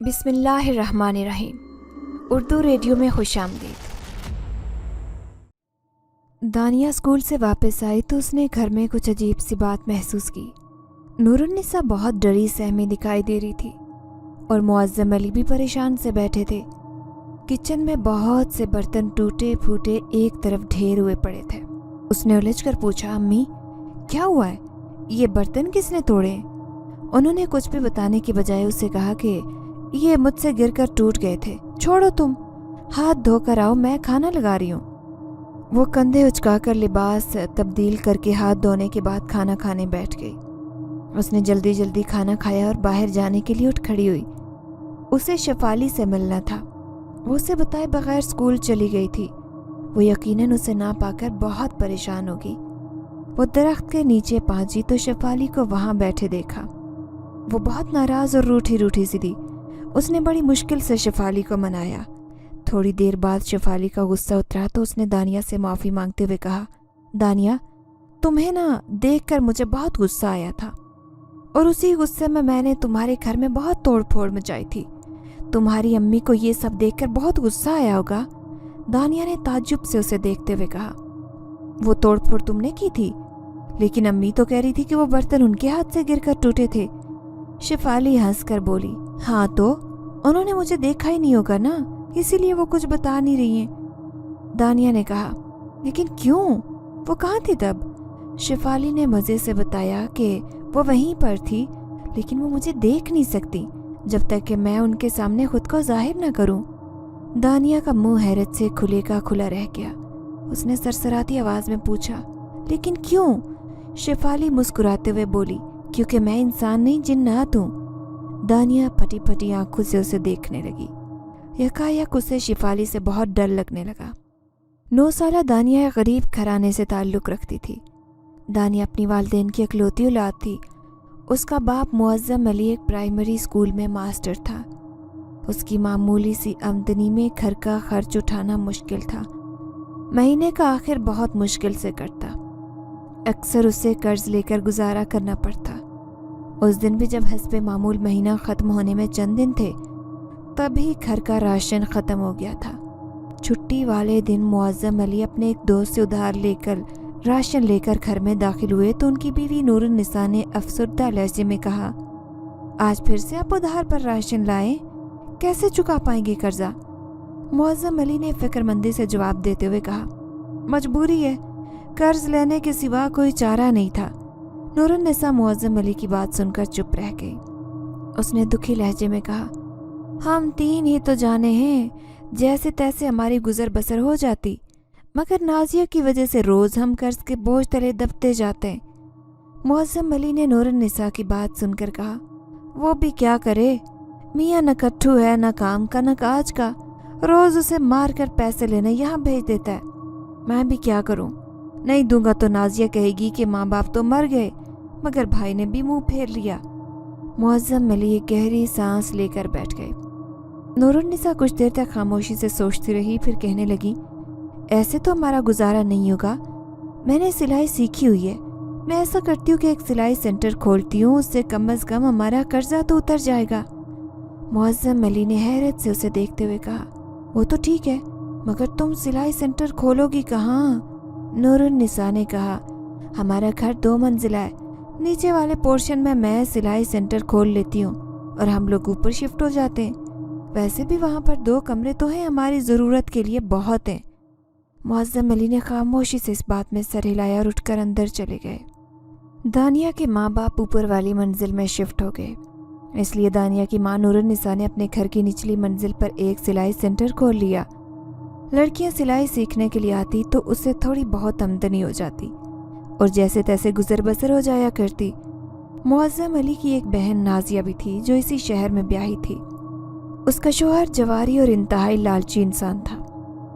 بسم اللہ الرحمن الرحیم۔ اردو ریڈیو میں خوش آمدید۔ دانیہ اسکول سے واپس آئی تو اس نے گھر میں کچھ عجیب سی بات محسوس کی۔ نور النساء بہت ڈری سہمی دکھائی دے رہی تھی اور معظم علی بھی پریشان سے بیٹھے تھے۔ کچن میں بہت سے برتن ٹوٹے پھوٹے ایک طرف ڈھیر ہوئے پڑے تھے۔ اس نے الجھ کر پوچھا، امی کیا ہوا ہے؟ یہ برتن کس نے توڑے؟ انہوں نے کچھ بھی بتانے کی بجائے اسے کہا کہ یہ مجھ سے گر کر ٹوٹ گئے تھے، چھوڑو تم، ہاتھ دھو کر آؤ، میں کھانا لگا رہی ہوں۔ وہ کندھے اچکا کر لباس تبدیل کر کے ہاتھ دھونے کے بعد کھانا کھانے بیٹھ گئی۔ اس نے جلدی جلدی کھانا کھایا اور باہر جانے کے لیے اٹھ کھڑی ہوئی۔ اسے شفالی سے ملنا تھا۔ وہ اسے بتائے بغیر اسکول چلی گئی تھی۔ وہ یقیناً اسے نہ پا کر بہت پریشان ہوگی۔ وہ درخت کے نیچے پہنچی تو شفالی کو وہاں بیٹھے دیکھا۔ وہ بہت ناراض اور روٹھی روٹھی سی تھی۔ اس نے بڑی مشکل سے شفالی کو منایا۔ تھوڑی دیر بعد شفالی کا غصہ اترا تو اس نے دانیہ سے معافی مانگتے ہوئے کہا، دانیہ تمہیں نا دیکھ کر مجھے بہت غصہ آیا تھا اور اسی غصے میں نے تمہارے گھر میں بہت توڑ پھوڑ مچائی تھی۔ تمہاری امی کو یہ سب دیکھ کر بہت غصہ آیا ہوگا۔ دانیہ نے تعجب سے اسے دیکھتے ہوئے کہا، وہ توڑ پھوڑ تم نے کی تھی؟ لیکن امی تو کہہ رہی تھی کہ وہ برتن ان کے ہاتھ سے گر کر ٹوٹے تھے۔ شفالی ہنس کر بولی، ہاں تو انہوں نے مجھے دیکھا ہی نہیں ہوگا نا، اسی لیے وہ کچھ بتا نہیں رہی ہیں۔ دانیہ نے کہا، لیکن کیوں؟ وہ کہاں تھی تب؟ شفالی نے مزے سے بتایا کہ وہ وہیں پر تھی، لیکن وہ مجھے دیکھ نہیں سکتی جب تک کہ میں ان کے سامنے خود کو ظاہر نہ کروں۔ دانیہ کا منہ حیرت سے کھلے کا کھلا رہ گیا۔ اس نے سرسراتی آواز میں پوچھا، لیکن کیوں؟ شفالی مسکراتے ہوئے بولی، کیونکہ میں انسان نہیں جنات ہوں۔ دانیہ پھٹی پھٹی آنکھوں سے اسے دیکھنے لگی۔ یکایک اسے شفالی سے بہت ڈر لگنے لگا۔ 9 سالہ دانیہ ایک غریب گھرانے سے تعلق رکھتی تھی۔ دانیہ اپنی والدین کی اکلوتی اولاد تھی۔ اس کا باپ معظم علی ایک پرائمری اسکول میں ماسٹر تھا۔ اس کی معمولی سی آمدنی میں گھر کا خرچ اٹھانا مشکل تھا۔ مہینے کا آخر بہت مشکل سے کٹتا۔ اکثر اسے قرض لے کر گزارا کرنا پڑتا۔ اس دن بھی جب حسب معمول مہینہ ختم ہونے میں چند دن تھے، تبھی گھر کا راشن ختم ہو گیا تھا۔ چھٹی والے دن معظم علی اپنے ایک دوست سے ادھار لے کر راشن لے کر گھر میں داخل ہوئے تو ان کی بیوی نور النساء نے افسردہ لہجے میں کہا، آج پھر سے آپ ادھار پر راشن لائیں؟ کیسے چکا پائیں گے قرضہ؟ معظم علی نے فکر مندی سے جواب دیتے ہوئے کہا، مجبوری ہے، قرض لینے کے سوا کوئی چارہ نہیں تھا۔ نور النساء معظم علی کی بات سن کر چپ رہ گئی۔ اس نے دکھی لہجے میں کہا، ہم 3 ہی تو جانے ہیں، جیسے تیسے ہماری گزر بسر ہو جاتی، مگر نازیہ کی وجہ سے روز ہم قرض کے بوجھ تلے دبتے جاتے ہیں۔ معظم علی نے نور النساء کی بات سن کر کہا، وہ بھی کیا کرے، میاں نہ کٹھو ہے، نہ کام کا نہ کاج کا، روز اسے مار کر پیسے لینے یہاں بھیج دیتا ہے۔ میں بھی کیا کروں، نہیں دوں گا تو نازیہ کہے گی کہ ماں باپ تو مر گئے، مگر بھائی نے بھی منہ پھیر لیا۔ معظم علی ایک گہری سانس لے کر بیٹھ گئے۔ نور النساء کچھ دیر تک خاموشی سے سوچتی رہی، پھر کہنے لگی، ایسے تو ہمارا گزارا نہیں ہوگا، میں نے سلائی سیکھی ہوئی ہے، میں ایسا کرتی ہوں کہ ایک سلائی سینٹر کھولتی ہوں، اس سے کم از کم ہمارا قرضہ تو اتر جائے گا۔ معظم علی نے حیرت سے اسے دیکھتے ہوئے کہا، وہ تو ٹھیک ہے، مگر تم سلائی سینٹر کھولو گی کہاں؟ نور النساء نے کہا، ہمارا گھر 2 منزلہ ہے، نیچے والے پورشن میں سلائی سینٹر کھول لیتی ہوں اور ہم لوگ اوپر شفٹ ہو جاتے ہیں۔ ویسے بھی وہاں پر 2 کمرے تو ہیں، ہماری ضرورت کے لیے بہت ہیں۔ معظم علی نے خاموشی سے اس بات میں سر ہلایا اور اٹھ کر اندر چلے گئے۔ دانیہ کے ماں باپ اوپر والی منزل میں شفٹ ہو گئے، اس لیے دانیہ کی ماں نور النساء نے اپنے گھر کی نچلی منزل پر ایک سلائی سینٹر کھول لیا۔ لڑکیاں سلائی سیکھنے کے لیے آتی تو اس سے تھوڑی بہت آمدنی ہو جاتی اور جیسے تیسے گزر بسر ہو جایا کرتی۔ معظم علی کی ایک بہن نازیہ بھی تھی جو اسی شہر میں بیاہی تھی۔ اس کا شوہر جواری اور انتہائی لالچی انسان تھا۔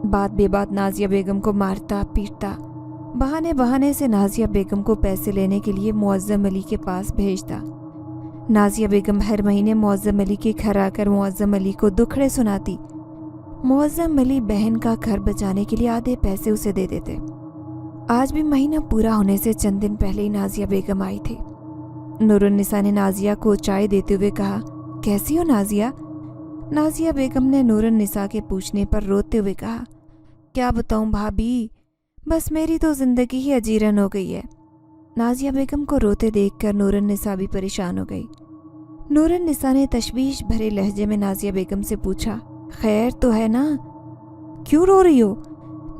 بات بے بات نازیہ بیگم کو مارتا پیٹتا، بہانے سے نازیہ بیگم کو پیسے لینے کے لیے معظم علی کے پاس بھیجتا۔ نازیہ بیگم ہر مہینے معظم علی کے گھر آ کر معظم علی کو دکھڑے سناتی۔ معظم علی بہن کا گھر بچانے کے لیے آدھے پیسے اسے دے دیتے۔ آج بھی مہینہ پورا ہونے سے چند دن پہلے ہی نازیہ بیگم آئی تھی۔ نور النساء نے نازیہ کو چائے دیتے ہوئے کہا، کیسی ہو نازیہ؟ नाजिया बेगम ने नूरुन्निसा के पूछने पर रोते हुए कहा, क्या बताऊं भाभी, बस मेरी तो ज़िंदगी ही अजीरन हो गई है। नाजिया बेगम को रोते देखकर नूरुन्निसा भी परेशान हो गई। नूरुन्निसा ने तशवीश भरे लहजे में नाजिया बेगम से पूछा, खैर तो है ना, क्यों रो रही हो?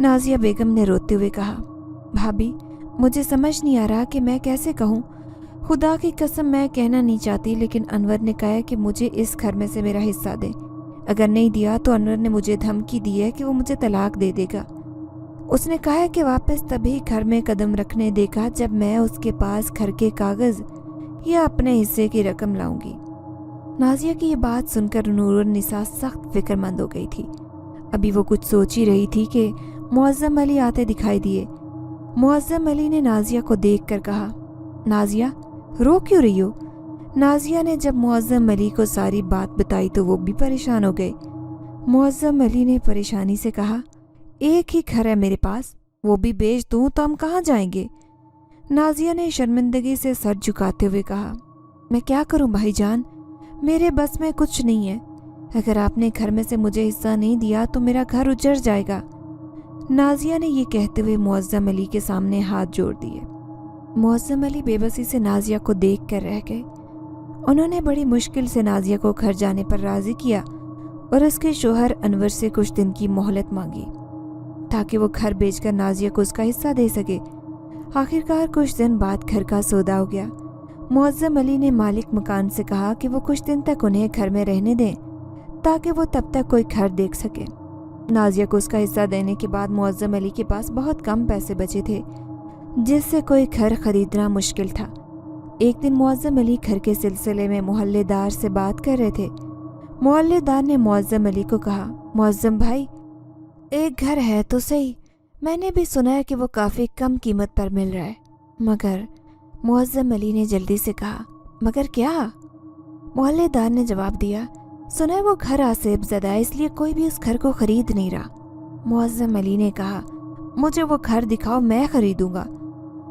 नाजिया बेगम ने रोते हुए कहा, भाभी मुझे समझ नहीं आ रहा कि मैं कैसे कहूँ। खुदा की कसम मैं कहना नहीं चाहती, लेकिन अनवर ने कहा है कि मुझे इस घर में से मेरा हिस्सा दे। अगर नहीं दिया तो अनवर ने मुझे धमकी दी है कि वो मुझे तलाक दे देगा। उसने कहा है कि वापस तभी घर में कदम रखने देगा जब मैं उसके पास घर के कागज़ या अपने हिस्से की रकम लाऊंगी। नाजिया की ये बात सुनकर नूरुन्निसा सख्त फिक्रमंद हो गई थी। अभी वो कुछ सोच ही रही थी कि मुअज़्ज़म अली आते दिखाई दिए। मुअज़्ज़म अली ने नाजिया को देखकर कहा, नाजिया रो क्यों रही हो? नाजिया ने जब मुअज़्ज़म अली को सारी बात बताई तो वो भी परेशान हो गए। मुअज़्ज़म अली ने परेशानी से कहा, एक ही घर है मेरे पास, वो भी बेच दूँ तो हम कहाँ जाएंगे? नाजिया ने शर्मिंदगी से सर झुकाते हुए कहा, मैं क्या करूं भाईजान, मेरे बस में कुछ नहीं है। अगर आपने घर में से मुझे हिस्सा नहीं दिया तो मेरा घर उजड़ जाएगा। नाजिया ने ये कहते हुए मुअज़्ज़म अली के सामने हाथ जोड़ दिए। मुअज़्ज़म अली बेबसी से नाजिया को देख कर रह गए। उन्होंने बड़ी मुश्किल से नाजिया को घर जाने पर राज़ी किया और उसके शोहर अनवर से कुछ दिन की मोहलत मांगी ताकि वो घर बेचकर नाजिया को उसका हिस्सा दे सके। आखिरकार कुछ दिन बाद घर का सौदा हो गया। मुअज़्ज़म अली ने मालिक मकान से कहा कि वो कुछ दिन तक उन्हें घर में रहने दें ताकि वो तब तक कोई घर देख सके। नाजिया को उसका हिस्सा देने के बाद मुअज़्ज़म अली के पास बहुत कम पैसे बचे थे, जिससे कोई घर खरीदना मुश्किल था। एक दिन मुअज़्ज़म अली घर के सिलसिले में मोहल्लेदार से बात कर रहे थे। मोहल्लेदार ने मुअज़्ज़म अली को कहा, मुअज़्ज़म भाई, एक घर है तो सही, मैंने भी सुना है कि वो काफ़ी कम कीमत पर मिल रहा है। मगर मुअज़्ज़म अली ने जल्दी से कहा, मगर क्या? मोहल्लेदार ने जवाब दिया, सुना है वो घर आसेब ज़दा है, इसलिए कोई भी उस घर को खरीद नहीं रहा। मुअज़्ज़म अली ने कहा, मुझे वो घर दिखाओ, मैं खरीदूंगा।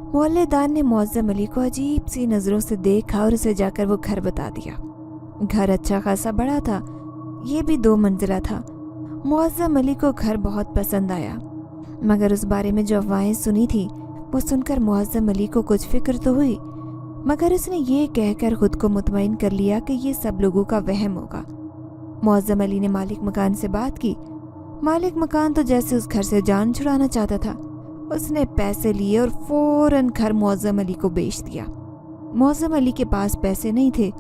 मोहल्लेदार ने मुअज़्ज़म अली को अजीब सी नज़रों से देखा और उसे जाकर वो घर बता दिया। घर अच्छा खासा बड़ा था, ये भी 2 मंजिला था। मुअज़्ज़म अली को घर बहुत पसंद आया, मगर उस बारे में जो अफवाहें सुनी थी वो सुनकर मुअज़्ज़म अली को कुछ फिक्र तो हुई, मगर उसने ये कहकर खुद को मुतमईन कर लिया कि ये सब लोगों का वहम होगा। मुअज़्ज़म अली ने मालिक मकान से बात की। मालिक मकान तो जैसे उस घर से जान छुड़ाना चाहता था। उसने पैसे लिए और फौरन घर मुअज़्ज़म अली को बेच दिया। मुअज़्ज़म अली के पास पैसे नहीं थे,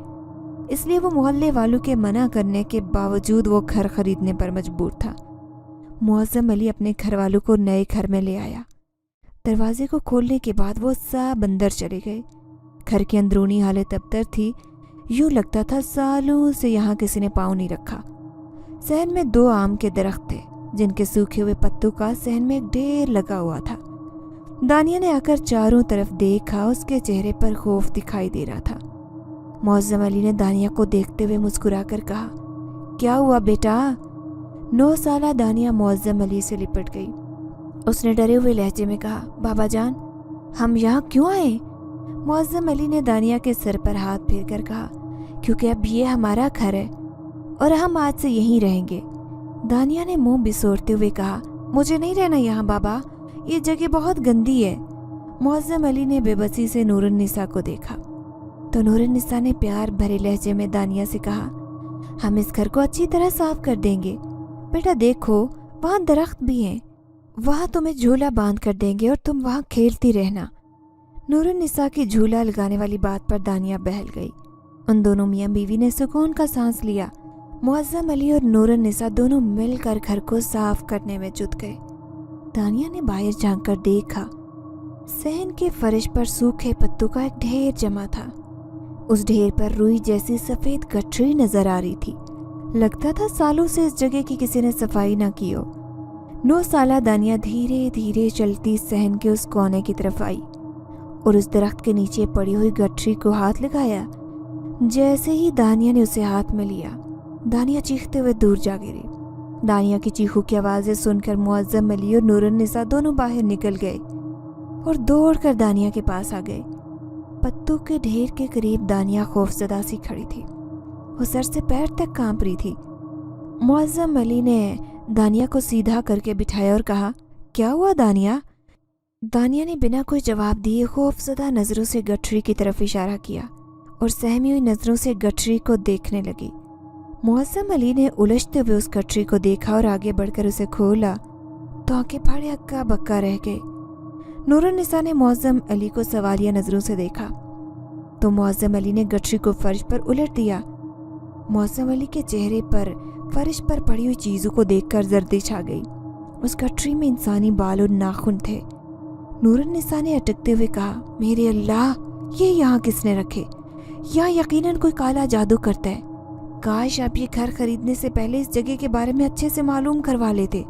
इसलिए वो मोहल्ले वालों के मना करने के बावजूद वो घर खरीदने पर मजबूर था। मुअज़्ज़म अली अपने घर वालों को नए घर में ले आया। दरवाजे को खोलने के बाद वो सब अंदर चले गए। घर की अंदरूनी हालत अबतर थी, यूँ लगता था सालों से यहाँ किसी ने पाँव नहीं रखा। सहन में 2 आम के दरख्त थे, जिनके सूखे हुए पत्तों का सहन में एक ढेर लगा हुआ था। दानिया ने आकर चारों तरफ देखा, उसके चेहरे पर खौफ दिखाई दे रहा था। मुअज़्ज़म अली ने दानिया को देखते हुए मुस्कुराकर कहा, क्या हुआ बेटा? 9 साला दानिया मुअज़्ज़म अली से लिपट गई। उसने डरे हुए लहजे में कहा, बाबा जान, हम यहाँ क्यों आए? मुअज़्ज़म अली ने दानिया के सर पर हाथ फेर कर कहा, क्योंकि अब ये हमारा घर है और हम आज से यहीं रहेंगे। दानिया ने मुंह बिसोरते हुए कहा, मुझे नहीं रहना यहाँ बाबा, ये जगह बहुत गंदी है। मुअज़्ज़म अली ने बेबसी से नूरुन्निसा को देखा तो नूरुन्निसा ने प्यार भरे लहजे में दानिया से कहा, हम इस घर को अच्छी तरह साफ कर देंगे। बेटा देखो, वहाँ दरख्त भी हैं, वहाँ तुम्हें झूला बांध कर देंगे और तुम वहाँ खेलती रहना। नूरुन्निसा की झूला लगाने वाली बात पर दानिया बहल गई। उन दोनों मियाँ बीवी ने सुकून का सांस लिया। मुअज़्ज़म अली और नूरुन्निसा दोनों मिलकर घर को साफ करने में जुट गए। दानिया ने बाहर झांक कर देखा, सहन के फर्श पर सूखे पत्तों का एक ढेर जमा था। उस ढेर पर रुई जैसी सफ़ेद गठरी नजर आ रही थी। लगता था सालों से इस जगह की किसी ने सफाई ना की हो। 9 साला दानिया धीरे धीरे चलती सहन के उस कोने की तरफ आई और उस दरख्त के नीचे पड़ी हुई गठरी को हाथ लगाया। जैसे ही दानिया ने उसे हाथ में लिया, दानिया चीखते हुए दूर जा गिरी। दानिया की चीखों की आवाज़ें सुनकर मुअज़्ज़म अली और नूरुन्निसा दोनों बाहर निकल गए और दौड़कर दानिया के पास आ गए। पत्तों के ढेर के करीब दानिया खौफज़दा सी खड़ी थी। वो सर से पैर तक कांप रही थी। मुअज़्ज़म अली ने दानिया को सीधा करके बिठाया और कहा, क्या हुआ दानिया? दानिया ने बिना कोई जवाब दिए खौफज़दा नज़रों से गठरी की तरफ इशारा किया और सहमी हुई नज़रों से गठरी को देखने लगी। मुअज़्ज़म अली ने उलझते हुए उस गठरी को देखा और आगे बढ़कर उसे खोला तो आंखें फाड़े हक्का बक्का रह गई। नूरुन्निसा ने मुअज़्ज़म अली को सवालिया नज़रों से देखा तो मुअज़्ज़म अली ने गठरी को फर्श पर उलट दिया। मुअज़्ज़म अली के चेहरे पर फर्श पर पड़ी हुई चीज़ों को देखकर जर्दी छा गई। उस गठरी में इंसानी बाल और नाखून थे। नूरुन्निसा ने अटकते हुए कहा, मेरे अल्लाह, ये यहाँ किसने रखे? यहाँ यकीनन कोई काला जादू करता है। काश आप ये घर खरीदने से पहले इस जगह के बारे में अच्छे से मालूम करवा लेते।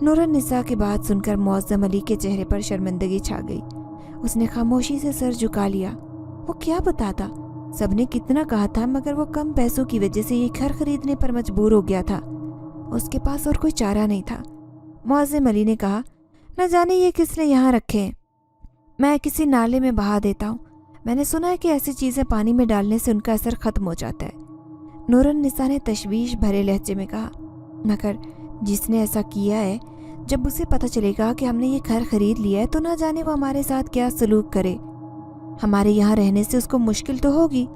नूरुन्निसा की बात सुनकर मुअज़्ज़म अली के चेहरे पर शर्मिंदगी छा गई। उसने खामोशी से सर झुका लिया। वो क्या बताता? सबने कितना कहा था, मगर वो कम पैसों की वजह से ये घर खरीदने पर मजबूर हो गया था। उसके पास और कोई चारा नहीं था। मुअज़्ज़म अली ने कहा, न जाने ये किसने यहाँ रखे हैं। मैं किसी नाले में बहा देता हूँ। मैंने सुना है कि ऐसी चीज़ें पानी में डालने से उनका असर ख़त्म हो जाता है। नूरुन्निसा ने तशवीश भरे लहजे में कहा, मगर जिसने ऐसा किया है, जब उसे पता चलेगा कि हमने ये घर खरीद लिया है तो ना जाने वो हमारे साथ क्या सलूक करे। हमारे यहाँ रहने से उसको मुश्किल तो होगी।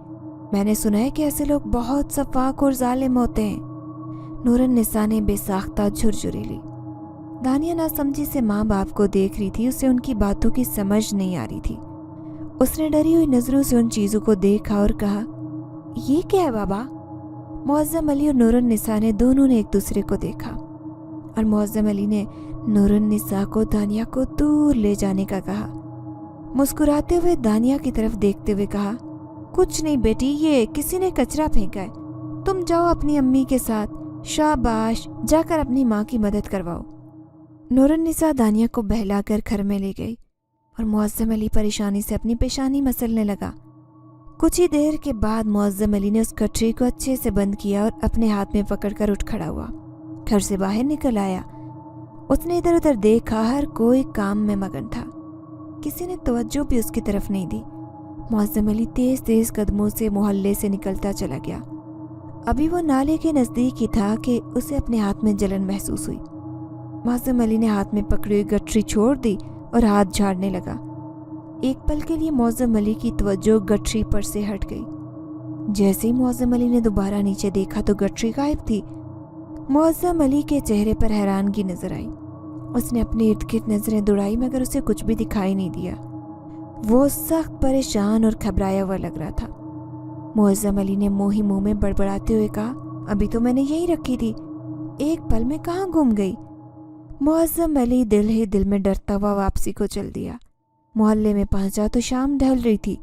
मैंने सुना है कि ऐसे लोग बहुत सफाक और जालिम होते हैं। नूरुन्निसा ने बेसाख्ता झुरझुरी ली। दानिया नासमझी से माँ बाप को देख रही थी। उसे उनकी बातों की समझ नहीं आ रही थी। उसने डरी हुई नज़रों से उन चीज़ों को देखा और कहा, ये क्या है बाबा? मुअज़्ज़म अली और नूरुन्निसा ने दोनों ने एक दूसरे को देखा और मुअज़्ज़म अली ने नूरुन्निसा को दानिया को दूर ले जाने का कहा। मुस्कुराते हुए दानिया की तरफ देखते हुए कहा, कुछ नहीं बेटी, ये किसी ने कचरा फेंका है। तुम जाओ अपनी अम्मी के साथ। शाबाश, जाकर अपनी माँ की मदद करवाओ। नूरुन्निसा दानिया को बहलाकर घर में ले गई और मुअज़्ज़म अली परेशानी से अपनी पेशानी मसलने लगा। कुछ ही देर के बाद मुअज़्ज़म अली ने उस गठरी को अच्छे से बंद किया और अपने हाथ में पकड़कर उठ खड़ा हुआ। घर से बाहर निकल आया। उसने इधर उधर देखा, हर कोई काम में मगन था। किसी ने तवज्जो भी उसकी तरफ नहीं दी। मुअज़्ज़म अली तेज तेज कदमों से मोहल्ले से निकलता चला गया। अभी वो नाले के नज़दीक ही था कि उसे अपने हाथ में जलन महसूस हुई। मुअज़्ज़म अली ने हाथ में पकड़ी हुई गठरी छोड़ दी और हाथ झाड़ने लगा। एक पल के लिए मुअज़्ज़म अली की तवज्जो गठरी पर से हट गई। जैसे ही मुअज़्ज़म अली ने दोबारा नीचे देखा तो गठरी गायब थी। मुअज़्ज़म अली के चेहरे पर हैरानगी नजर आई। उसने अपने इर्द गिर्द नजरें दौड़ाई, मगर उसे कुछ भी दिखाई नहीं दिया। वो सख्त परेशान और घबराया हुआ लग रहा था। मुअज़्ज़म अली ने मुँह ही मुँह में बड़बड़ाते हुए कहा, अभी तो मैंने यही रखी थी, एक पल में कहाँ गुम गई? मुअज़्ज़म अली दिल ही दिल में डरता हुआ वापसी को चल दिया। मोहल्ले में पहुंचा तो शाम ढल रही थी।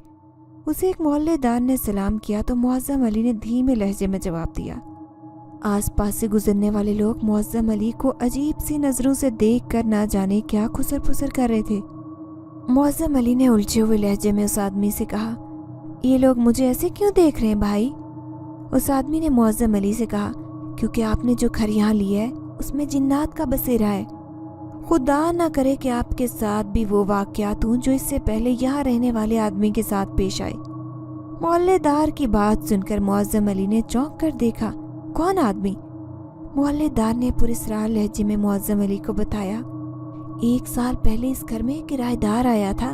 उसे एक मोहल्लेदार ने सलाम किया तो मुअज़्ज़म अली ने धीमे लहजे में जवाब दिया। आसपास से गुजरने वाले लोग मुअज़्ज़म अली को अजीब सी नज़रों से देखकर ना जाने क्या खुसर फुसर कर रहे थे। मुअज़्ज़म अली ने उलझे हुए लहजे में उस आदमी से कहा, ये लोग मुझे ऐसे क्यों देख रहे हैं भाई? उस आदमी ने मुअज़्ज़म अली से कहा, क्योंकि आपने जो घर यहाँ लिया है उसमें जिन्नात का बसेरा है। खुदा ना करे कि आपके साथ भी वो वाक़यात हों जो इससे पहले यहाँ रहने वाले आदमी के साथ पेश आए। मोहल्लेदार की बात सुनकर मुअज़्ज़म अली ने चौंक कर देखा, कौन आदमी? मोहल्लेदार ने पुरस्रार लहजे में मुअज़्ज़म अली को बताया, 1 साल पहले इस घर में किराएदार आया था।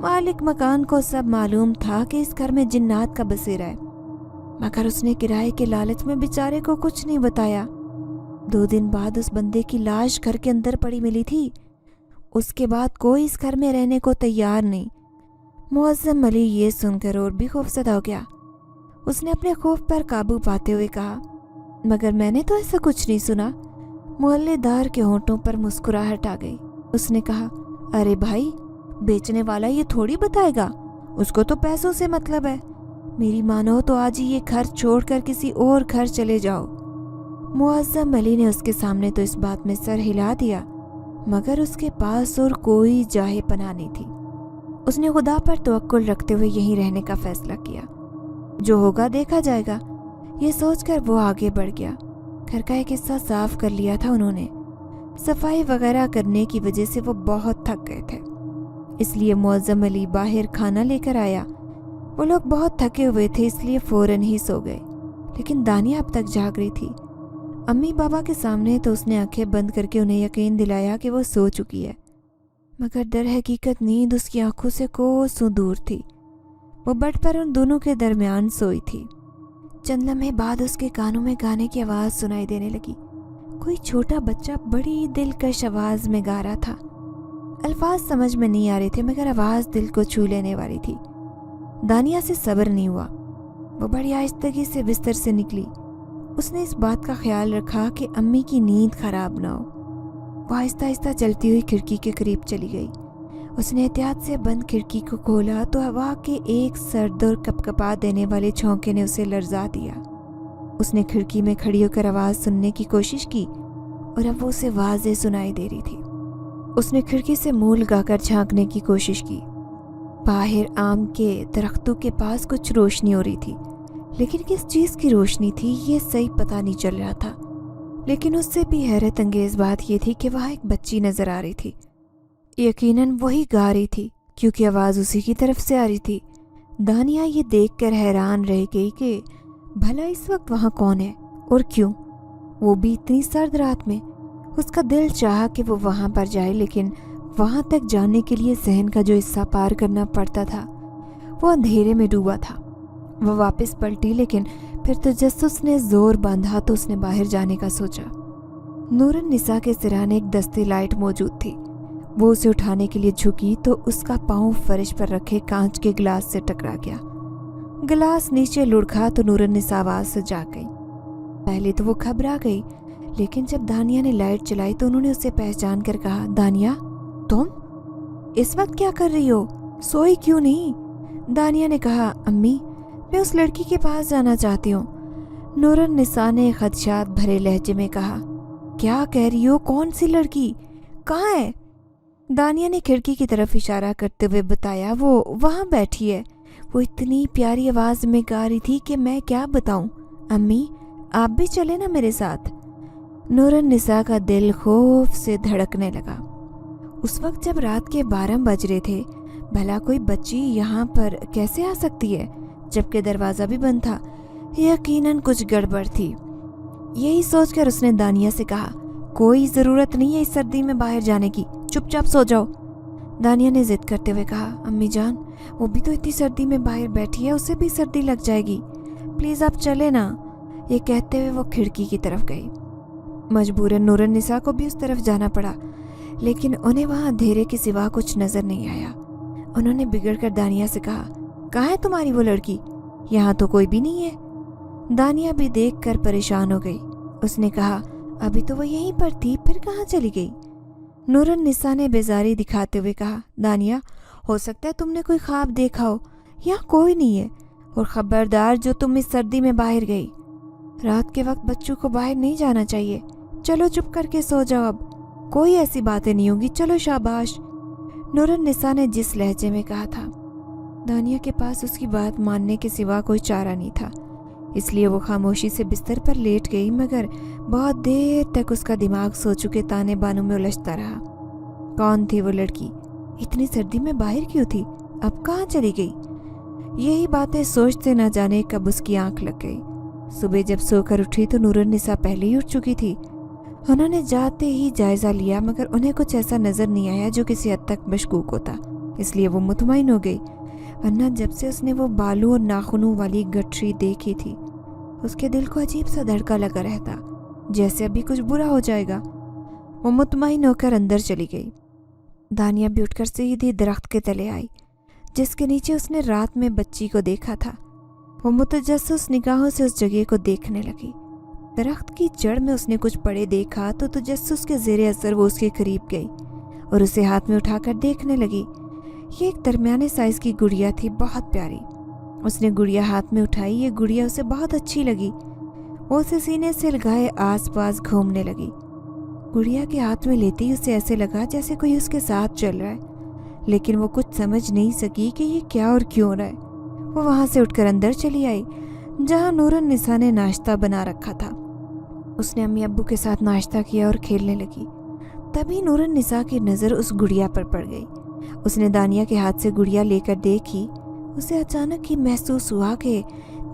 मालिक मकान को सब मालूम था कि इस घर में जिन्नात का बसेरा है, मगर उसने किराए के लालच में बेचारे को कुछ नहीं बताया। 2 दिन बाद उस बंदे की लाश घर के अंदर पड़ी मिली थी। उसके बाद कोई इस घर में रहने को तैयार नहीं। मुअज़्ज़म अली ये सुनकर और भी खौफज़दा हो गया। उसने अपने खौफ पर काबू पाते हुए कहा, मगर मैंने तो ऐसा कुछ नहीं सुना। मोहल्लेदार के होंठों पर मुस्कुराहट आ गई। उसने कहा, अरे भाई, बेचने वाला ये थोड़ी बताएगा, उसको तो पैसों से मतलब है। मेरी मानो तो आज ही ये घर छोड़कर किसी और घर चले जाओ। मुअज़्ज़म अली ने उसके सामने तो इस बात में सर हिला दिया, मगर उसके पास और कोई जाहे पनाह नहीं थी। उसने खुदा पर तवक्कुल रखते हुए यहीं रहने का फैसला किया। जो होगा देखा जाएगा, ये सोचकर वो आगे बढ़ गया। घर का एक हिस्सा साफ कर लिया था उन्होंने। सफाई वगैरह करने की वजह से वो बहुत थक गए थे, इसलिए मुअज़्ज़म अली बाहर खाना लेकर आया। वो लोग बहुत थके हुए थे, इसलिए फ़ौरन ही सो गए। लेकिन दानिया अब तक जाग रही थी। अम्मी पापा के सामने तो उसने आंखें बंद करके उन्हें यकीन दिलाया कि वो सो चुकी है, मगर दर हकीकत नींद उसकी आंखों से कोसों दूर थी। वो बेड पर उन दोनों के दरमियान सोई थी। चंद लम्हे बाद उसके कानों में गाने की आवाज़ सुनाई देने लगी। कोई छोटा बच्चा बड़ी दिलकश आवाज़ में गा रहा था। अल्फाज समझ में नहीं आ रहे थे, मगर आवाज़ दिल को छू लेने वाली थी। दानिया से सब्र नहीं हुआ। वो बड़ी आहिस्तगी से बिस्तर से निकली। उसने इस बात का ख्याल रखा कि अम्मी की नींद खराब ना हो। वो आहिस्ता आहिस्ता चलती हुई खिड़की के करीब चली गई। उसने एहतियात से बंद खिड़की को खोला तो हवा के एक सर्द और कपकपा देने वाले झोंके ने उसे लर्जा दिया। उसने खिड़की में खड़ी होकर आवाज़ सुनने की कोशिश की और अब वो उसे वाज़े सुनाई दे रही थी। उसने खिड़की से मुंह लगाकर झांकने की कोशिश की। बाहर आम के दरख्तों के पास कुछ रोशनी हो रही थी, लेकिन किस चीज़ की रोशनी थी ये सही पता नहीं चल रहा था। लेकिन उससे भी हैरत अंगेज़ बात ये थी कि वहाँ एक बच्ची नज़र आ रही थी। यकीनन वही गा रही थी, क्योंकि आवाज़ उसी की तरफ से आ रही थी। दानिया ये देखकर हैरान रह गई कि भला इस वक्त वहाँ कौन है और क्यों, वो भी इतनी सर्द रात में। उसका दिल चाहा कि वो वहाँ पर जाए, लेकिन वहाँ तक जाने के लिए जहन का जो हिस्सा पार करना पड़ता था वो अंधेरे में डूबा था। वो वापस पलटी, लेकिन फिर तजस्सुस ने जोर बांधा तो उसने बाहर जाने का सोचा। नूरन निसा के सिराने एक दस्ती लाइट मौजूद थी। वो उसे उठाने के लिए झुकी तो उसका पाँव फर्श पर रखे कांच के गिलास से टकरा गया। गिलास नीचे लुढ़का तो नूरन निसा आवाज़ से जाग गई। पहले तो वो घबरा गई, लेकिन जब दानिया ने लाइट चलाई तो उन्होंने उसे पहचान कर कहा, दानिया तुम इस वक्त क्या कर रही हो, सोई क्यों नहीं? दानिया ने कहा, अम्मी मैं उस लड़की के पास जाना चाहती हूँ। नूरन निसा ने खदशात भरे लहजे में कहा, क्या कह रही हो, कौन सी लड़की, कहाँ है? दानिया ने खिड़की की तरफ इशारा करते हुए बताया, वो वहाँ बैठी है। वो इतनी प्यारी आवाज़ में गा रही थी कि मैं क्या बताऊँ। अम्मी आप भी चले ना मेरे साथ। नूरन निसा का दिल खौफ से धड़कने लगा। उस वक्त जब रात के 12 बज रहे थे, भला कोई बच्ची यहाँ पर कैसे आ सकती है, जबकि दरवाज़ा भी बंद था। यकीनन कुछ गड़बड़ थी। यही सोचकर उसने दानिया से कहा, कोई ज़रूरत नहीं है इस सर्दी में बाहर जाने की, चुपचाप सो जाओ। दानिया ने जिद करते हुए कहा, अम्मी जान वो भी तो इतनी सर्दी में बाहर बैठी है, उसे भी सर्दी लग जाएगी, प्लीज़ आप चले ना। ये कहते हुए वो खिड़की की तरफ गई। मजबूरन नूरन निसा को भी उस तरफ जाना पड़ा, लेकिन उन्हें वहाँ अंधेरे के सिवा कुछ नज़र नहीं आया। उन्होंने बिगड़ कर दानिया से कहा, कहाँ है तुम्हारी वो लड़की, यहाँ तो कोई भी नहीं है। दानिया भी देख कर परेशान हो गई। उसने कहा, अभी तो वो यहीं पर थी, फिर कहाँ चली गई? नूरन निसा ने बेजारी दिखाते हुए कहा, दानिया हो सकता है तुमने कोई ख्वाब देखा हो, यहाँ कोई नहीं है। और खबरदार जो तुम इस सर्दी में बाहर गई, रात के वक्त बच्चों को बाहर नहीं जाना चाहिए। चलो चुप करके सो जाओ, अब कोई ऐसी बातें नहीं होंगी, चलो शाबाश। नूरन निसा ने जिस लहजे में कहा था, दानिया के पास उसकी बात मानने के सिवा कोई चारा नहीं था, इसलिए वो खामोशी से बिस्तर पर लेट गई। मगर बहुत देर तक उसका दिमाग सो चुके ताने बानों में उलझता रहा। कौन थी वो लड़की, इतनी सर्दी में बाहर क्यों थी, अब कहाँ चली गई? यही बातें सोचते न जाने कब उसकी आंख लग गई। सुबह जब सोकर उठी तो नूरन निसा पहले ही उठ चुकी थी। उन्होंने जाते ही जायजा लिया, मगर उन्हें कुछ ऐसा नजर नहीं आया जो किसी हद तक मशकूक होता, इसलिए वो मुतमईन हो गई। वरना जब से उसने वो बालों और नाखूनों वाली गठरी देखी थी, उसके दिल को अजीब सा धड़का लगा रहता, जैसे अभी कुछ बुरा हो जाएगा। वो मुतमईन होकर अंदर चली गई। दानिया भी उठकर सीधी दरख्त के तले आई, जिसके नीचे उसने रात में बच्ची को देखा था। वो मुतजस्सिस निगाहों से उस जगह को देखने लगी। दरख्त की जड़ में उसने कुछ पड़े देखा तो तजस्सुस के ज़ेरे असर वो उसके करीब गई और उसे हाथ में उठाकर देखने लगी। ये एक दरमियाने साइज़ की गुड़िया थी, बहुत प्यारी। उसने गुड़िया हाथ में उठाई। ये गुड़िया उसे बहुत अच्छी लगी। वो उसे सीने से लगाए आसपास घूमने लगी। गुड़िया के हाथ में लेते ही उसे ऐसे लगा जैसे कोई उसके साथ चल रहा है, लेकिन वो कुछ समझ नहीं सकी कि ये क्या और क्यों हो रहा है। वो वहाँ से उठकर अंदर चली आई, जहाँ नूरन निसा ने नाश्ता बना रखा था। उसने अम्मी अब्बू के साथ नाश्ता किया और खेलने लगी। तभी नूरन निसा की नज़र उस गुड़िया पर पड़ गई। उसने दानिया के हाथ से गुड़िया लेकर देखी। उसे अचानक ही महसूस हुआ कि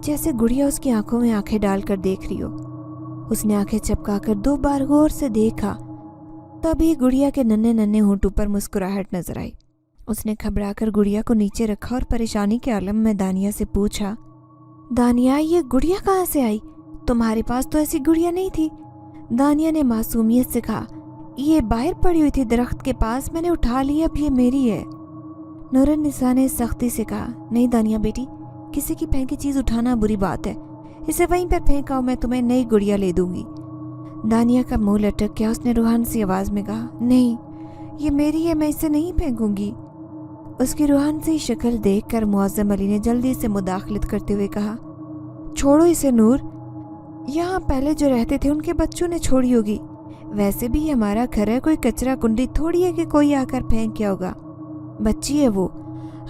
जैसे गुड़िया उसकी आंखों में आंखें डालकर देख रही हो। उसने आंखें चपकाकर 2 बार गौर से देखा, तभी गुड़िया के नन्हे नन्हे होंठों पर मुस्कुराहट नजर आई। उसने घबराकर गुड़िया को नीचे रखा और परेशानी के आलम में दानिया से पूछा, दानिया ये गुड़िया कहाँ से आई? तुम्हारे पास तो ऐसी गुड़िया नहीं थी। दानिया ने मासूमियत से कहा, ये बाहर पड़ी हुई थी दरख्त के पास, मैंने उठा ली, अब ये मेरी है। नूरुन्निसा ने सख्ती से कहा, नहीं दानिया बेटी, किसी की फेंकी चीज उठाना बुरी बात है, इसे वहीं पर फेंकाओ, मैं तुम्हें नई गुड़िया ले दूंगी। दानिया का मुंह लटक गया। उसने रूहान सी आवाज में कहा, नहीं ये मेरी है, मैं इसे नहीं फेंकूंगी। उसकी रूहान सी शक्ल देखकर मुअज्जम अली ने जल्दी से मुदाखलत करते हुए कहा, छोड़ो इसे नूर, यहाँ पहले जो रहते थे उनके बच्चों ने छोड़ी होगी, वैसे भी ये हमारा घर है, कोई कचरा कुंडी थोड़ी है कि कोई आकर फेंक गया होगा। बच्ची है वो,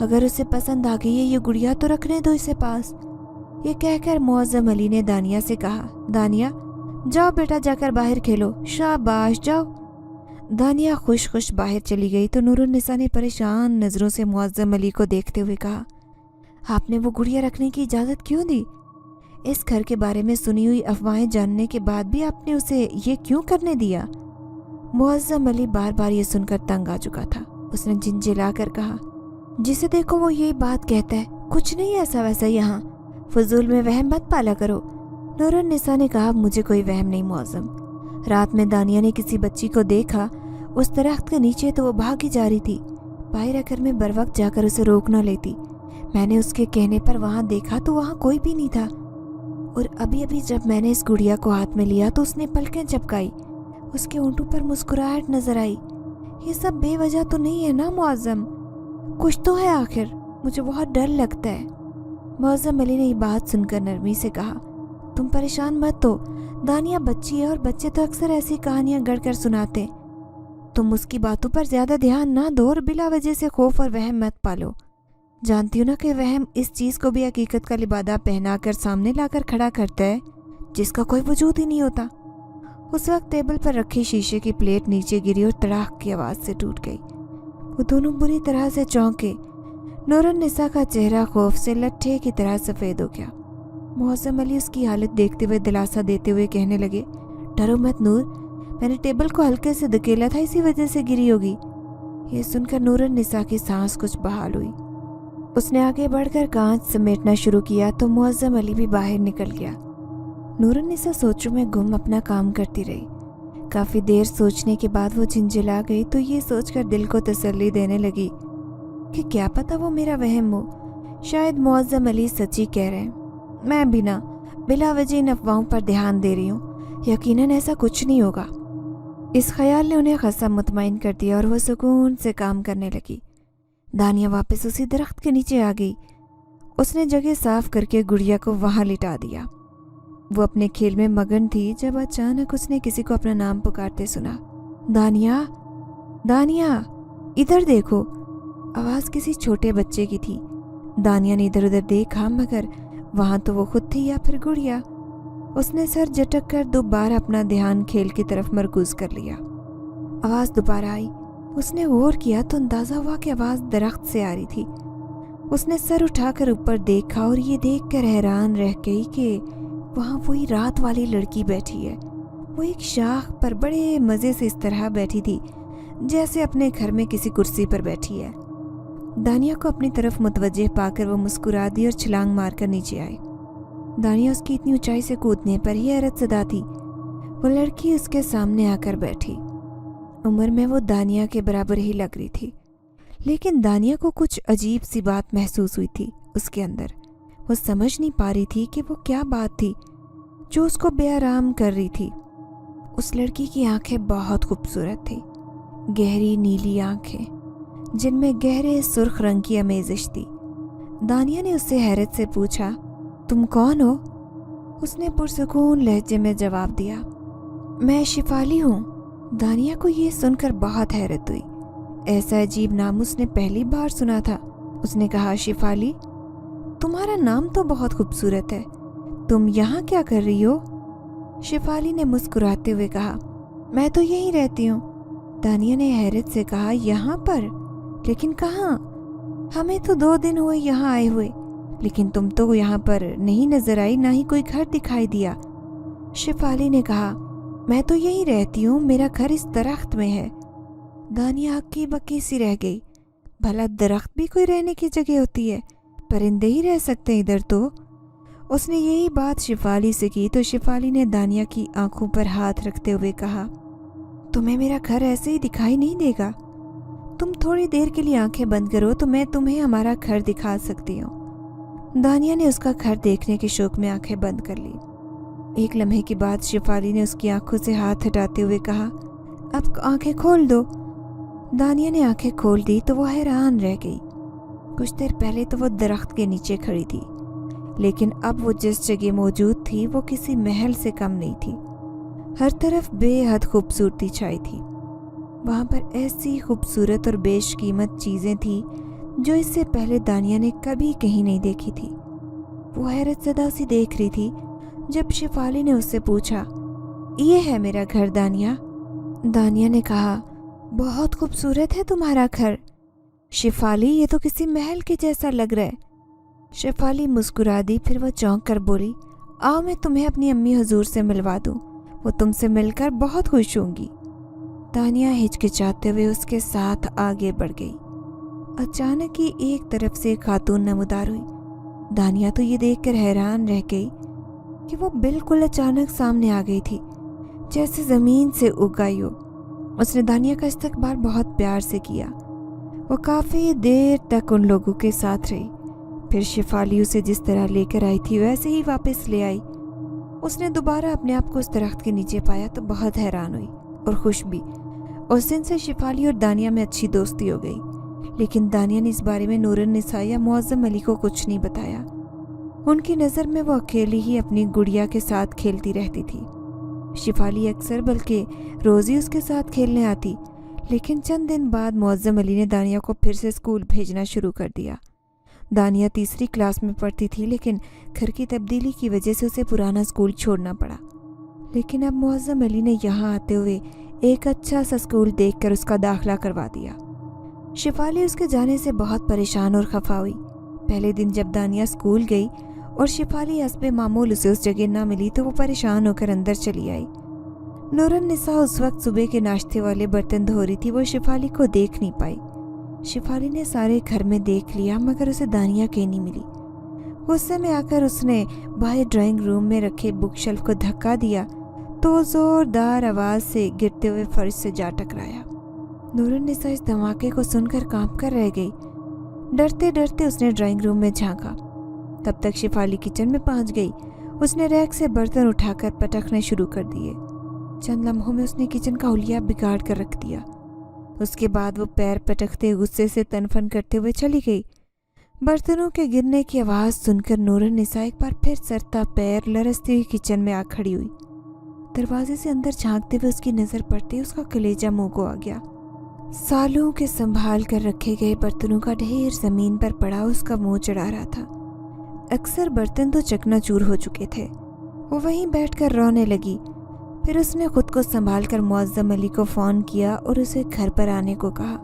अगर उसे पसंद आ गई है ये गुड़िया तो रखने दो इसे पास। ये कहकर मुअज्जम अली ने दानिया से कहा, दानिया जाओ बेटा, जाकर बाहर खेलो, शाबाश जाओ। दानिया खुश खुश बाहर चली गई तो नूरुन्निसा ने परेशान नज़रों से मुअज्जम अली को देखते हुए कहा, आपने वो गुड़िया रखने की इजाज़त क्यों दी? इस घर के बारे में सुनी हुई अफवाहें जानने के बाद भी आपने उसे ये क्यों करने दिया? मुअज्जम अली बार बार ये सुनकर तंग आ चुका था। उसने झिंझिला कर कहा, जिसे देखो वो यही बात कहता है, कुछ नहीं ऐसा वैसा यहाँ, फजूल में वहम मत पाला करो। नूरुन्निसा ने कहा, मुझे कोई वहम नहीं मुअज्जम, रात में दानिया ने किसी बच्ची को देखा उस दरख्त के नीचे तो वो भागी जा रही थी, बाहर आकर मैं बर वक्त जाकर उसे रोक न लेती। मैंने उसके कहने पर वहाँ देखा तो वहाँ कोई भी नहीं था, और अभी अभी जब मैंने इस गुड़िया को हाथ में लिया तो उसने पलकें झपकाई, उसके होंठों पर मुस्कुराहट नजर आई। ये सब बेवजह तो नहीं है ना मुअज्जम, कुछ तो है आखिर, मुझे बहुत डर लगता है। मुअज्जम अली ने ये बात सुनकर नरमी से कहा, तुम परेशान मत हो, दानिया बच्ची है और बच्चे तो अक्सर ऐसी कहानियां गढ़कर सुनाते, तुम उसकी बातों पर ज्यादा ध्यान ना दो और बिला वजह से खौफ और वहम मत पालो। जानती हो ना कि वहम इस चीज को भी हकीकत का लिबादा पहनाकर सामने लाकर खड़ा करता है जिसका कोई वजूद ही नहीं होता। उस वक्त टेबल पर रखी शीशे की प्लेट नीचे गिरी और तड़ाक की आवाज से टूट गई। वो दोनों बुरी तरह से चौंके। नूरुन्निसा का चेहरा खौफ से लट्ठे की तरह सफेद हो गया। मुअज्जम अली उसकी हालत देखते हुए दिलासा देते हुए कहने लगे, डरो मत नूर, मैंने टेबल को हल्के से धकेला था, इसी वजह से गिरी होगी। ये सुनकर नूरुन्निसा की सांस कुछ बहाल हुई। उसने आगे बढ़कर कांच समेटना शुरू किया तो मुअज्जम अली भी बाहर निकल गया। नूरुन्निसा सोचों में गुम अपना काम करती रही। काफी देर सोचने के बाद वो झिंझिला गई तो ये सोचकर दिल को तसल्ली देने लगी कि क्या पता वो मेरा वहम हो, शायद मुअज्जम अली सच्ची कह रहे हैं, मैं भी ना बिला वजह इन अफवाहों पर ध्यान दे रही हूँ, यकीनन ऐसा कुछ नहीं होगा। इस ख्याल ने उन्हें खासा मुतमईन कर दिया और वो सुकून से काम करने लगी। दानिया वापस उसी दरख्त के नीचे आ गई। उसने जगह साफ करके गुड़िया को वहां लिटा दिया। वो अपने खेल में मगन थी जब अचानक उसने किसी को अपना नाम पुकारते सुना, दानिया, दानिया, इधर देखो। आवाज किसी छोटे बच्चे की थी। दानिया ने इधर उधर देखा मगर वहां तो वो खुद थी या फिर गुड़िया। उसने सर झटक कर दोबारा अपना ध्यान खेल की तरफ मरकूज कर लिया। आवाज दोबारा आई। उसने गौर किया तो अंदाजा हुआ कि आवाज दरख्त से आ रही थी। उसने सर उठाकर ऊपर देखा और ये देखकर हैरान रह गई कि वहाँ वही रात वाली लड़की बैठी है। वो एक शाख पर बड़े मज़े से इस तरह बैठी थी जैसे अपने घर में किसी कुर्सी पर बैठी है। दानिया को अपनी तरफ मुतवज्जे पाकर वो मुस्कुरा दी और छलांग मारकर नीचे आई। दानिया उसकी इतनी ऊंचाई से कूदने पर ही हैरत ज़दा थी। वो लड़की उसके सामने आकर बैठी। उम्र में वो दानिया के बराबर ही लग रही थी, लेकिन दानिया को कुछ अजीब सी बात महसूस हुई थी उसके अंदर। वो समझ नहीं पा रही थी कि वो क्या बात थी जो उसको बेआराम कर रही थी। उस लड़की की आंखें बहुत खूबसूरत थी, गहरी नीली आंखें जिनमें गहरे सुर्ख रंग की आमेज़िश थी। दानिया ने उससे हैरत से पूछा, तुम कौन हो? उसने पुरसुकून लहजे में जवाब दिया, मैं शिफाली हूँ। दानिया को ये सुनकर बहुत हैरत हुई। ऐसा अजीब नाम उसने पहली बार सुना था। उसने कहा, शिफाली, तुम्हारा नाम तो बहुत खूबसूरत है, तुम यहाँ क्या कर रही हो? शिफाली ने मुस्कुराते हुए कहा, मैं तो यहीं रहती हूँ। दानिया ने हैरत से कहा, यहाँ पर? लेकिन कहाँ? हमें तो 2 दिन हुए यहाँ आए हुए, लेकिन तुम तो यहाँ पर नहीं नजर आई, ना ही कोई घर दिखाई दिया। शेफाली ने कहा, मैं तो यहीं रहती हूँ, मेरा घर इस दरख्त में है। दानिया हक्की बक्की सी रह गई। भला दरख्त भी कोई रहने की जगह होती है? परिंदे ही रह सकते हैं इधर तो। उसने यही बात शेफाली से की तो शेफाली ने दानिया की आंखों पर हाथ रखते हुए कहा, तुम्हें मेरा घर ऐसे ही दिखाई नहीं देगा? तुम थोड़ी देर के लिए आंखें बंद करो तो मैं तुम्हें हमारा घर दिखा सकती हूँ। दानिया ने उसका घर देखने के शौक में आंखें बंद कर ली। एक लम्हे के बाद शेफाली ने उसकी आंखों से हाथ हटाते हुए कहा, अब आंखें खोल दो। दानिया ने आंखें खोल दी तो वो हैरान रह गई। कुछ देर पहले तो वो दरख्त के नीचे खड़ी थी, लेकिन अब वो जिस जगह मौजूद थी वो किसी महल से कम नहीं थी। हर तरफ बेहद खूबसूरती छाई थी। वहाँ पर ऐसी खूबसूरत और बेशकीमत चीज़ें थी जो इससे पहले दानिया ने कभी कहीं नहीं देखी थी। वो हैरत ज़दा सी देख रही थी जब शेफाली ने उससे पूछा, ये है मेरा घर दानिया? दानिया ने कहा, बहुत खूबसूरत है तुम्हारा घर। शेफाली, ये तो किसी महल के जैसा लग रहा है। शेफाली मुस्कुरा दी, फिर वो चौंक कर बोली, आओ मैं तुम्हें अपनी अम्मी हुजूर से मिलवा दूँ, वो तुमसे मिलकर बहुत खुश होंगी। दानिया हिचकिचाते हुए उसके साथ आगे बढ़ गई। अचानक ही एक तरफ से खातून नमूदार हुई। दानिया तो ये देखकर हैरान रह गई कि वो बिल्कुल अचानक सामने आ गई थी, जैसे ज़मीन से उग आई हो। उसने दानिया का इस्तकबाल बहुत प्यार से किया। वो काफ़ी देर तक उन लोगों के साथ रही। फिर शेफाली उसे जिस तरह लेकर आई थी वैसे ही वापस ले आई। उसने दोबारा अपने आप को उस दरख्त के नीचे पाया तो बहुत हैरान हुई और खुश भी। उस दिन से शेफाली और दानिया में अच्छी दोस्ती हो गई, लेकिन दानिया ने इस बारे में नूरुन्निसा या मुअज़्ज़म अली को कुछ नहीं बताया। उनकी नज़र में वो अकेली ही अपनी गुड़िया के साथ खेलती रहती थी। शेफाली अक्सर बल्कि रोज़ ही उसके साथ खेलने आती, लेकिन चंद दिन बाद मुअज़्ज़म अली ने दानिया को फिर से स्कूल भेजना शुरू कर दिया। दानिया तीसरी क्लास में पढ़ती थी, लेकिन घर की तब्दीली की वजह से उसे पुराना स्कूल छोड़ना पड़ा। लेकिन अब मुअज़्ज़म अली ने यहाँ आते हुए एक अच्छा सा स्कूल देखकर उसका दाखिला करवा दिया। शेफाली उसके जाने से बहुत परेशान और खफा हुई। पहले दिन जब दानिया स्कूल गई और शेफाली हस्बे मामूल उसे उस जगह ना मिली तो वो परेशान होकर अंदर चली आई। नूरुन्निसा उस वक्त सुबह के नाश्ते वाले बर्तन धो रही थी। वो शेफाली को देख नहीं पाई। शेफाली ने सारे घर में देख लिया मगर उसे दानिया कहीं नहीं मिली। गुस्से में आकर उसने बाहर ड्राइंग रूम में रखे बुक शेल्फ को धक्का दिया तो जोरदार आवाज़ से गिरते हुए फर्श से जा टकराया। नूरुन्निसा इस धमाके को सुनकर कांप कर रह गई। डरते डरते उसने ड्राइंग रूम में झांका। तब तक शेफाली किचन में पहुंच गई। उसने रैक से बर्तन उठाकर पटकने शुरू कर दिए। चंद लम्हों में उसने किचन का हुलिया बिगाड़ कर रख दिया। उसके बाद वो पैर पटकते गुस्से से तनफन करते हुए चली गई। बर्तनों के गिरने की आवाज़ सुनकर नूरुन्निसा एक बार फिर सरता पैर लरसती हुई किचन में आ खड़ी हुई। दरवाजे से अंदर झांकते हुए उसकी नज़र पड़ते ही उसका कलेजा मुंह को आ गया। सालों के संभाल कर रखे गए बर्तनों का ढेर ज़मीन पर पड़ा उसका मुंह चढ़ा रहा था। अक्सर बर्तन तो चकनाचूर हो चुके थे। वो वहीं बैठकर रोने लगी। फिर उसने खुद को संभाल कर मुअज़्ज़म अली को फ़ोन किया और उसे घर पर आने को कहा।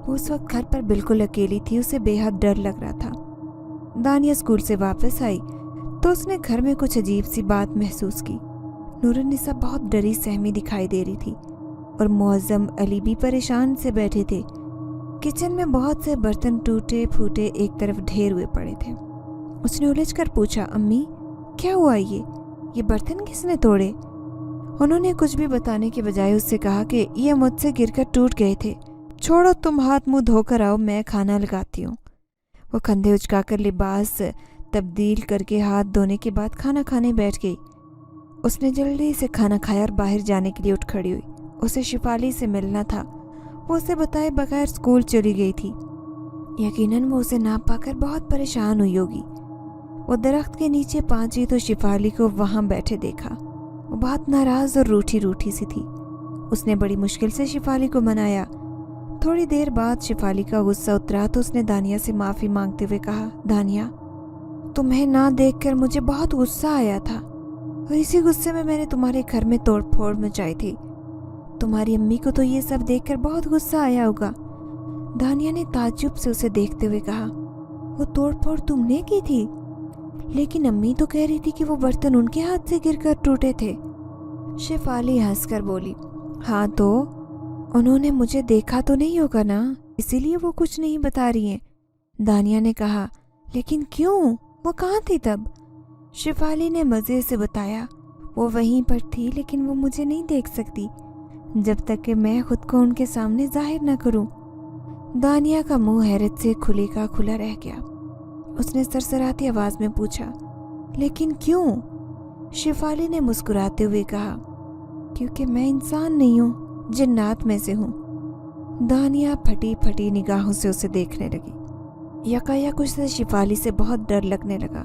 वो उस वक्त घर पर बिल्कुल अकेली थी। उसे बेहद डर लग रहा था। दानिया स्कूल से वापस आई तो उसने घर में कुछ अजीब सी बात महसूस की। नूरुन्निसा बहुत डरी सहमी दिखाई दे रही थी और मुअज़्ज़म अली भी परेशान से बैठे थे। किचन में बहुत से बर्तन टूटे फूटे एक तरफ ढेर हुए पड़े थे। उसने उलझकर पूछा, अम्मी क्या हुआ? ये बर्तन किसने तोड़े? उन्होंने कुछ भी बताने के बजाय उससे कहा कि ये मुझसे गिरकर टूट गए थे। छोड़ो, तुम हाथ मुंह धोकर आओ, मैं खाना लगाती हूँ। वो कंधे उचकाकर लिबास तब्दील करके हाथ धोने के बाद खाना खाने बैठ गई। उसने जल्दी से खाना खाया और बाहर जाने के लिए उठ खड़ी हुई। उसे शेफाली से मिलना था। वो उसे बताए बगैर स्कूल चली गई थी। यकीनन वो उसे ना पाकर बहुत परेशान हुई होगी। वो दरख्त के नीचे पहुंची तो शेफाली को वहां बैठे देखा। वो बहुत नाराज और रूठी रूठी सी थी। उसने बड़ी मुश्किल से शेफाली को मनाया। थोड़ी देर बाद शेफाली का गुस्सा उतरा तो उसने दानिया से माफ़ी मांगते हुए कहा, दानिया तुम्हें ना देखकर मुझे बहुत गुस्सा आया था और इसी गुस्से में मैंने तुम्हारे घर में तोड़ फोड़ मचाई थी। तुम्हारी अम्मी को तो ये सब देखकर बहुत गुस्सा आया होगा। दानिया ने ताज्जुब से उसे देखते हुए कहा, वो तोड़ फोड़ तुमने की थी? لیکن امی تو کہہ رہی تھی کہ وہ برتن ان کے ہاتھ سے گر کر ٹوٹے تھے۔ شیفالی ہنس کر بولی، ہاں تو انہوں نے مجھے دیکھا تو نہیں ہوگا نا، اسی لیے وہ کچھ نہیں بتا رہی ہیں۔ دانیہ نے کہا، لیکن کیوں، وہ کہاں تھی تب؟ شیفالی نے مزے سے بتایا، وہ وہیں پر تھی لیکن وہ مجھے نہیں دیکھ سکتی جب تک کہ میں خود کو ان کے سامنے ظاہر نہ کروں۔ دانیہ کا منہ حیرت سے کھلے کا کھلا رہ گیا۔ اس نے سرسراتی آواز میں پوچھا، لیکن کیوں؟ شیفالی نے مسکراتے ہوئے کہا، کیونکہ میں انسان نہیں ہوں، جنات میں سے ہوں۔ دانیہ پھٹی پھٹی نگاہوں سے اسے دیکھنے لگی۔ یکایک اسے شیفالی سے بہت ڈر لگنے لگا۔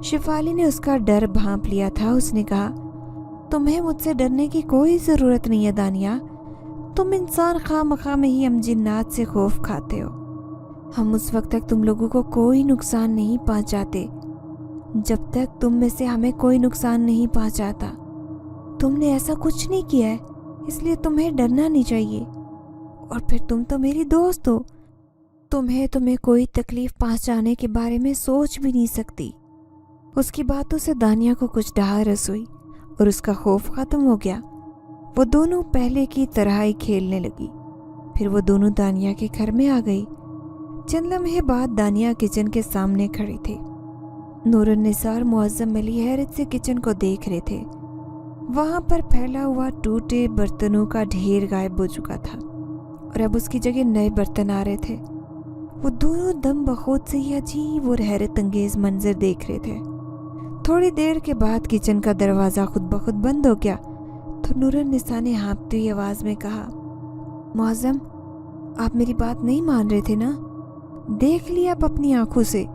شیفالی نے اس کا ڈر بھانپ لیا تھا۔ اس نے کہا، تمہیں مجھ سے ڈرنے کی کوئی ضرورت نہیں ہے دانیہ، تم انسان خواہ مخواہ میں ہی ہم جنات سے خوف کھاتے ہو۔ ہم اس وقت تک تم لوگوں کو کوئی نقصان نہیں پہنچاتے جب تک تم میں سے ہمیں کوئی نقصان نہیں پہنچاتا۔ تم نے ایسا کچھ نہیں کیا ہے، اس لیے تمہیں ڈرنا نہیں چاہیے۔ اور پھر تم تو میری دوست ہو، تمہیں کوئی تکلیف پہنچانے کے بارے میں سوچ بھی نہیں سکتی۔ اس کی باتوں سے دانیہ کو کچھ ڈھارس ہوئی اور اس کا خوف ختم ہو گیا۔ وہ دونوں پہلے کی طرح ہی کھیلنے لگی۔ پھر وہ دونوں دانیہ کے گھر میں آ گئی۔ چند لمحے بعد دانیہ کچن کے سامنے کھڑی تھی۔ نور النساء اور معظم علی حیرت سے کچن کو دیکھ رہے تھے۔ وہاں پر پھیلا ہوا ٹوٹے برتنوں کا ڈھیر غائب ہو چکا تھا اور اب اس کی جگہ نئے برتن آ رہے تھے۔ وہ دونوں دم بخود سے یہ عجیب اور حیرت انگیز منظر دیکھ رہے تھے۔ تھوڑی دیر کے بعد کچن کا دروازہ خود بخود بند ہو گیا تو نور النساء نے ہانپتی ہوئی آواز میں کہا، معظم، آپ میری بات نہیں مان رہے تھے نا؟ دیکھ لیا آپ اپنی آنکھوں سے۔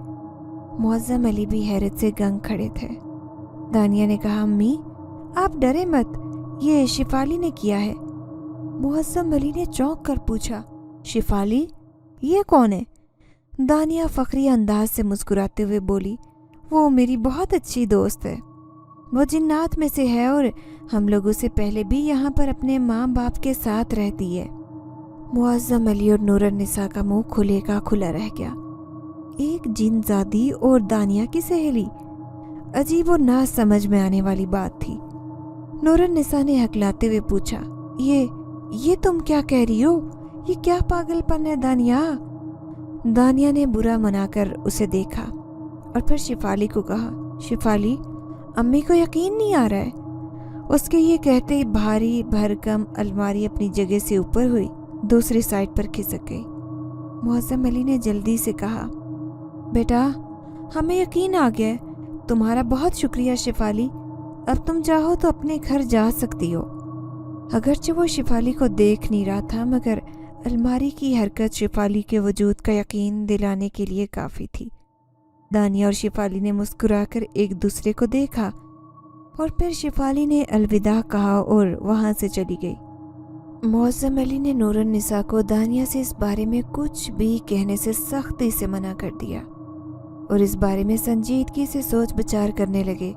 معظم علی بھی حیرت سے گنگ کھڑے تھے۔ دانیہ نے کہا، امی آپ ڈرے مت، یہ شیفالی نے کیا ہے۔ معظم علی نے چونک کر پوچھا، شیفالی؟ یہ کون ہے؟ دانیہ فخری انداز سے مسکراتے ہوئے بولی، وہ میری بہت اچھی دوست ہے، وہ جنات میں سے ہے اور ہم لوگوں سے پہلے بھی یہاں پر اپنے ماں باپ کے ساتھ رہتی ہے۔ معظم علی اور نور النساء کا منہ کھلے کا کھلا رہ گیا۔ ایک جن زادی اور دانیہ کی سہیلی، عجیب اور نہ سمجھ میں آنے والی بات تھی۔ نور النساء نے ہکلاتے ہوئے پوچھا، یہ تم کیا کہہ رہی ہو؟ یہ کیا پاگل پن ہے دانیہ؟ دانیہ نے برا منا کر اسے دیکھا اور پھر شیفالی کو کہا، شیفالی، امی کو یقین نہیں آ رہا ہے۔ اس کے یہ کہتے ہی بھاری بھرکم الماری اپنی جگہ سے اوپر ہوئی، دوسری سائڈ پر کھسک گئی۔ معظم علی نے جلدی سے کہا، بیٹا ہمیں یقین آ گیا ہے، تمہارا بہت شکریہ شیفالی، اب تم چاہو تو اپنے گھر جا سکتی ہو۔ اگرچہ وہ شیفالی کو دیکھ نہیں رہا تھا مگر الماری کی حرکت شیفالی کے وجود کا یقین دلانے کے لیے کافی تھی۔ دانیہ اور شیفالی نے مسکرا کر ایک دوسرے کو دیکھا اور پھر شیفالی نے الوداع کہا اور وہاں سے چلی گئی۔ معظم علی نے نور النساء کو دانیہ سے اس بارے میں کچھ بھی کہنے سے سختی سے منع کر دیا اور اس بارے میں سنجیدگی سے سوچ بچار کرنے لگے،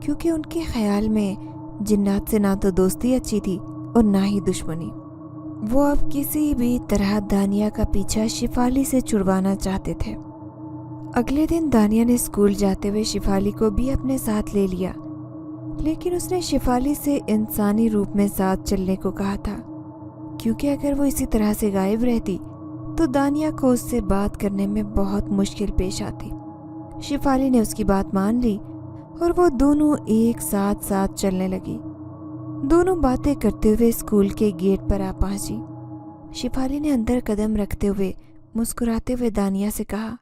کیونکہ ان کے خیال میں جنات سے نہ تو دوستی اچھی تھی اور نہ ہی دشمنی۔ وہ اب کسی بھی طرح دانیہ کا پیچھا شیفالی سے چھڑوانا چاہتے تھے۔ اگلے دن دانیہ نے اسکول جاتے ہوئے شیفالی کو بھی اپنے ساتھ لے لیا، لیکن اس نے شیفالی سے انسانی روپ میں ساتھ چلنے کو کہا تھا، کیونکہ اگر وہ اسی طرح سے غائب رہتی تو دانیہ کو اس سے بات کرنے میں بہت مشکل پیش آتی۔ شیفالی نے اس کی بات مان لی اور وہ دونوں ایک ساتھ چلنے لگی۔ دونوں باتیں کرتے ہوئے اسکول کے گیٹ پر آ پہنچی۔ شیفالی نے اندر قدم رکھتے ہوئے مسکراتے ہوئے دانیہ سے کہا،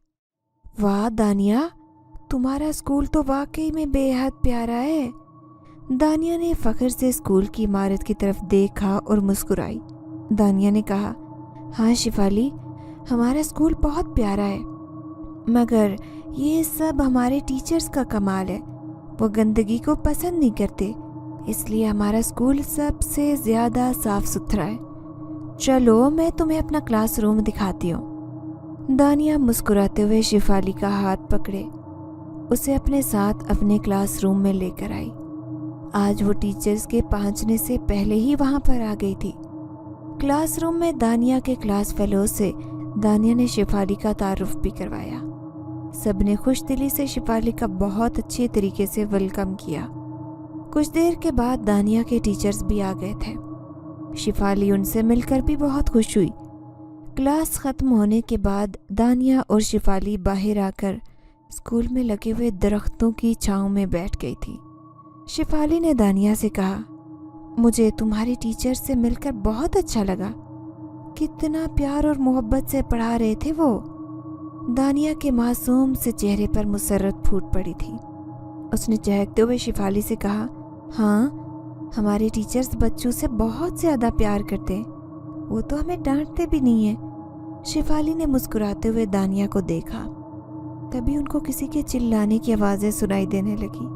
واہ دانیہ، تمہارا اسکول تو واقعی میں بے حد پیارا ہے۔ دانیہ نے فخر سے اسکول کی عمارت کی طرف دیکھا اور مسکرائی۔ دانیہ نے کہا، ہاں شیفالی، ہمارا اسکول بہت پیارا ہے، مگر یہ سب ہمارے ٹیچرز کا کمال ہے، وہ گندگی کو پسند نہیں کرتے، اس لیے ہمارا اسکول سب سے زیادہ صاف ستھرا ہے۔ چلو میں تمہیں اپنا کلاس روم دکھاتی ہوں۔ دانیہ مسکراتے ہوئے شیفالی کا ہاتھ پکڑے اسے اپنے ساتھ اپنے کلاس روم میں لے کر آئی۔ آج وہ ٹیچرز کے پہنچنے سے پہلے ہی وہاں پر آ گئی تھی۔ کلاس روم میں دانیہ کے کلاس فیلو سے دانیہ نے شیفالی کا تعارف بھی کروایا۔ سب نے خوش دلی سے شفالی کا بہت اچھے طریقے سے ویلکم کیا۔ کچھ دیر کے بعد دانیہ کے ٹیچرز بھی آ گئے تھے۔ شفالی ان سے مل کر بھی بہت خوش ہوئی۔ کلاس ختم ہونے کے بعد دانیہ اور شفالی باہر آ کر اسکول میں لگے ہوئے درختوں کی چھاؤں میں بیٹھ گئی تھی۔ شفالی نے دانیہ سے کہا، مجھے تمہاری ٹیچر سے مل کر بہت اچھا لگا، کتنا پیار اور محبت سے پڑھا رہے تھے وہ۔ دانیہ کے معصوم سے چہرے پر مسرت پھوٹ پڑی تھی۔ اس نے چہکتے ہوئے شفالی سے کہا، ہاں، ہمارے ٹیچرز بچوں سے بہت زیادہ پیار کرتے ہیں، وہ تو ہمیں ڈانٹتے بھی نہیں ہیں۔ شفالی نے مسکراتے ہوئے دانیہ کو دیکھا۔ تبھی ان کو کسی کے چلانے کی آوازیں سنائی دینے لگی۔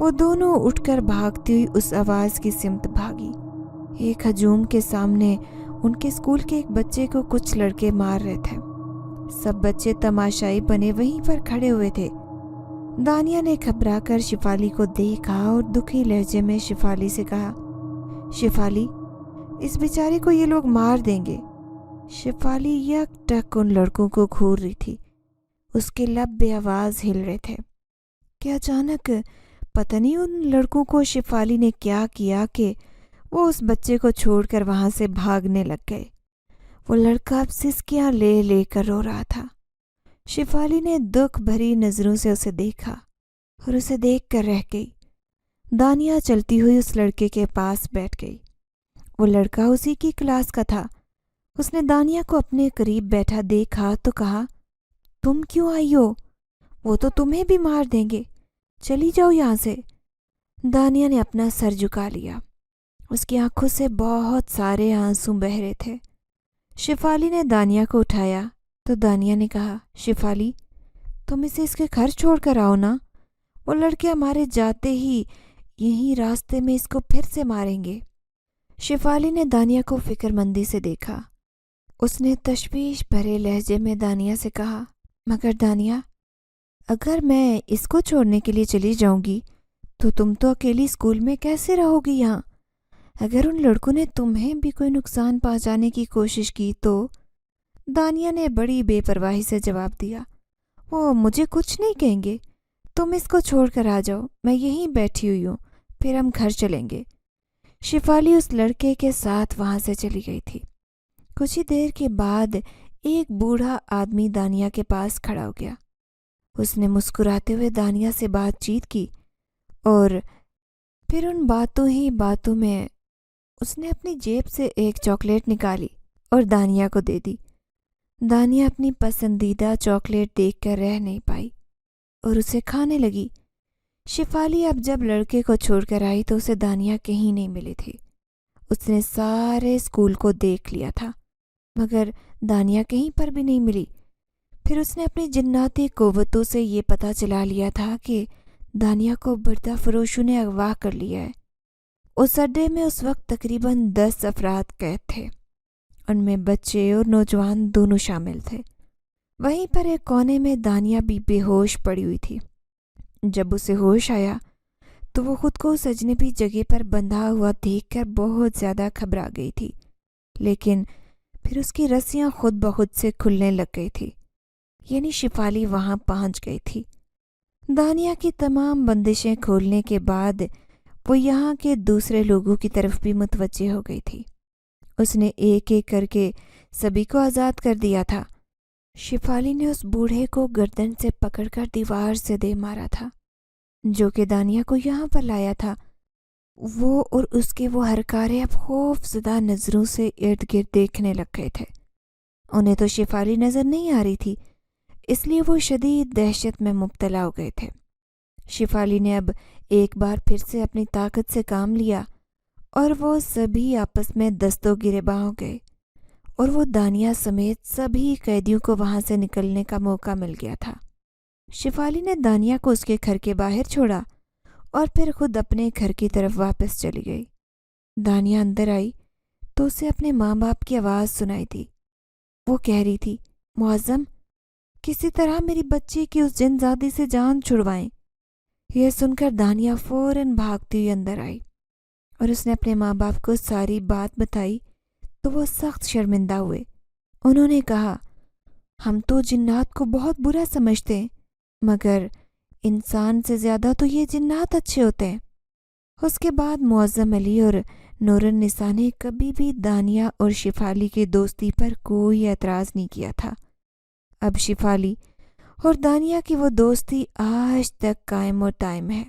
وہ دونوں اٹھ کر بھاگتی ہوئی اس آواز کی سمت بھاگی۔ ایک ہجوم کے سامنے ان کے اسکول کے ایک بچے کو کچھ لڑکے مار رہے تھے۔ سب بچے تماشائی بنے وہیں پر کھڑے ہوئے تھے۔ دانیہ نے گھبرا کر شفالی کو دیکھا اور دکھی لہجے میں شفالی سے کہا، شفالی، اس بیچارے کو یہ لوگ مار دیں گے۔ شفالی یک ٹک ان لڑکوں کو گھور رہی تھی۔ اس کے لب بے آواز ہل رہے تھے کہ اچانک پتہ نہیں ان لڑکوں کو شفالی نے کیا کیا کہ وہ اس بچے کو چھوڑ کر وہاں سے بھاگنے لگ گئے۔ وہ لڑکا اب سسکیاں لے لے کر رو رہا تھا۔ شفالی نے دکھ بھری نظروں سے اسے دیکھا اور اسے دیکھ کر رہ گئی۔ دانیہ چلتی ہوئی اس لڑکے کے پاس بیٹھ گئی۔ وہ لڑکا اسی کی کلاس کا تھا۔ اس نے دانیہ کو اپنے قریب بیٹھا دیکھا تو کہا، تم کیوں آئی ہو؟ وہ تو تمہیں بھی مار دیں گے، چلی جاؤ یہاں سے۔ دانیہ نے اپنا سر جھکا لیا۔ اس کی آنکھوں سے بہت سارے آنسو بہہ رہے تھے۔ شفالی نے دانیہ کو اٹھایا تو دانیہ نے کہا، شفالی، تم اسے اس کے گھر چھوڑ کر آؤ نا، وہ لڑکے ہمارے جاتے ہی یہیں راستے میں اس کو پھر سے ماریں گے۔ شفالی نے دانیہ کو فکر مندی سے دیکھا۔ اس نے تشویش بھرے لہجے میں دانیہ سے کہا، مگر دانیہ، اگر میں اس کو چھوڑنے کے لیے چلی جاؤں گی تو تم تو اکیلی اسکول میں کیسے رہو گی یہاں؟ اگر ان لڑکوں نے تمہیں بھی کوئی نقصان پہنچانے کی کوشش کی تو؟ دانیہ نے بڑی بے پرواہی سے جواب دیا، وہ مجھے کچھ نہیں کہیں گے، تم اس کو چھوڑ کر آ جاؤ، میں یہیں بیٹھی ہوئی ہوں، پھر ہم گھر چلیں گے۔ شفالی اس لڑکے کے ساتھ وہاں سے چلی گئی تھی۔ کچھ ہی دیر کے بعد ایک بوڑھا آدمی دانیہ کے پاس کھڑا ہو گیا۔ اس نے مسکراتے ہوئے دانیہ سے بات چیت کی اور پھر ان باتوں ہی باتوں میں اس نے اپنی جیب سے ایک چاکلیٹ نکالی اور دانیہ کو دے دی۔ دانیہ اپنی پسندیدہ چاکلیٹ دیکھ کر رہ نہیں پائی اور اسے کھانے لگی۔ شفالی اب جب لڑکے کو چھوڑ کر آئی تو اسے دانیہ کہیں نہیں ملی تھی۔ اس نے سارے اسکول کو دیکھ لیا تھا مگر دانیہ کہیں پر بھی نہیں ملی۔ پھر اس نے اپنی جناتی قوتوں سے یہ پتہ چلا لیا تھا کہ دانیہ کو بردہ فروشوں نے اغوا کر لیا ہے۔ اس اڈے میں اس وقت تقریباً 10 افراد قید تھے۔ ان میں بچے اور نوجوان دونوں شامل تھے۔ وہیں پر ایک کونے میں دانیہ بھی بے ہوش پڑی ہوئی تھی۔ جب اسے ہوش آیا تو وہ خود کو اس اجنبی جگہ پر بندھا ہوا دیکھ کر بہت زیادہ گھبرا گئی تھی، لیکن پھر اس کی رسیاں خود بخود سے کھلنے لگ گئی تھی، یعنی شفالی وہاں پہنچ گئی تھی۔ دانیہ کی تمام بندشیں کھولنے کے بعد وہ یہاں کے دوسرے لوگوں کی طرف بھی متوجہ ہو گئی تھی۔ اس نے ایک ایک کر کے سبھی کو آزاد کر دیا تھا۔ شفالی نے اس بوڑھے کو گردن سے پکڑ کر دیوار سے دے مارا تھا جو کہ دانیہ کو یہاں پر لایا تھا۔ وہ اور اس کے وہ ہرکارے اب خوف زدہ نظروں سے ارد گرد دیکھنے لگ گئے تھے۔ انہیں تو شفالی نظر نہیں آ رہی تھی، اس لیے وہ شدید دہشت میں مبتلا ہو گئے تھے۔ شفالی نے اب ایک بار پھر سے اپنی طاقت سے کام لیا اور وہ سبھی آپس میں دستوں گریباں ہو گئے اور وہ دانیہ سمیت سبھی قیدیوں کو وہاں سے نکلنے کا موقع مل گیا تھا۔ شفالی نے دانیہ کو اس کے گھر کے باہر چھوڑا اور پھر خود اپنے گھر کی طرف واپس چلی گئی۔ دانیہ اندر آئی تو اسے اپنے ماں باپ کی آواز سنائی دی۔ وہ کہہ رہی تھی، معظم، کسی طرح میری بچی کی اس جن زادی سے جان چھڑوائیں۔ یہ سن کر دانیہ فوراً بھاگتی ہوئی اندر آئی اور اس نے اپنے ماں باپ کو ساری بات بتائی تو وہ سخت شرمندہ ہوئے۔ انہوں نے کہا، ہم تو جنات کو بہت برا سمجھتے ہیں مگر انسان سے زیادہ تو یہ جنات اچھے ہوتے ہیں۔ اس کے بعد معظم علی اور نور النساء نے کبھی بھی دانیہ اور شفالی کی دوستی پر کوئی اعتراض نہیں کیا تھا۔ اب شفالی اور دانیہ کی وہ دوستی آج تک قائم و دائم ہے۔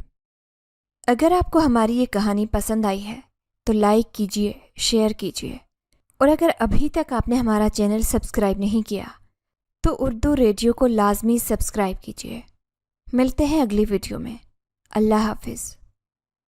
اگر آپ کو ہماری یہ کہانی پسند آئی ہے تو لائک کیجئے، شیئر کیجئے، اور اگر ابھی تک آپ نے ہمارا چینل سبسکرائب نہیں کیا تو اردو ریڈیو کو لازمی سبسکرائب کیجئے۔ ملتے ہیں اگلی ویڈیو میں۔ اللہ حافظ۔